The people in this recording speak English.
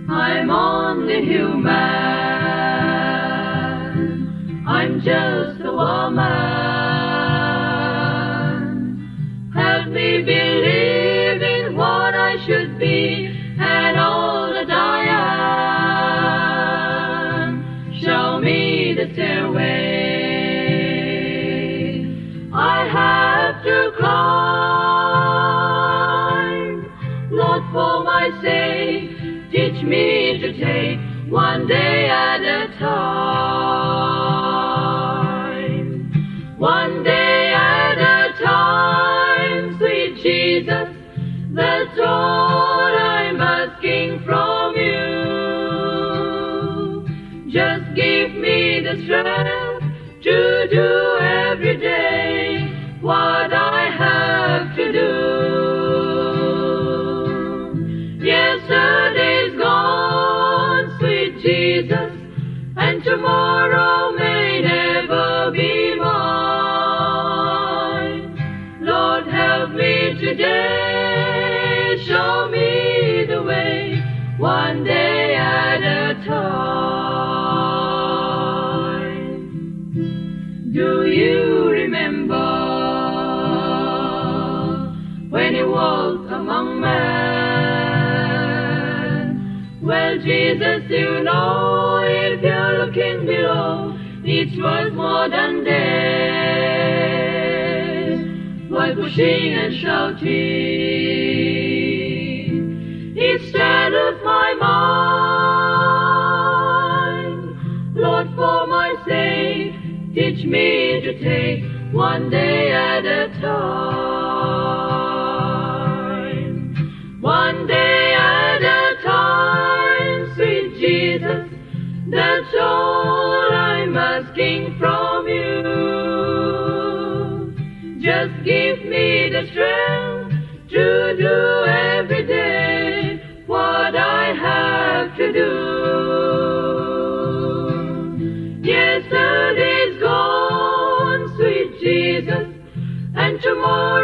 I'm only human, I'm just a woman. Help me believe in what I should be and all that I am. Show me the stairway I have to climb. Lord, for my sake, teach me to take one day at a time. One day at a time, sweet Jesus, that's all I'm asking from you. Just give me the strength to do every day what I have to do. Yesterday's gone, sweet Jesus, and tomorrow may never be mine. Lord, help me today, show me the way, one day at a time. Do you remember when you walked among men? Well, Jesus, you know, if you're looking below, it was more than death. By pushing and shouting, it steadied my mind. Lord, for my sake, teach me to take one day at a time. One day at a time, sweet Jesus, that's all I'm asking from you. Just give me the strength to do every day what I have to do. Yesterday's gone, sweet Jesus, and tomorrow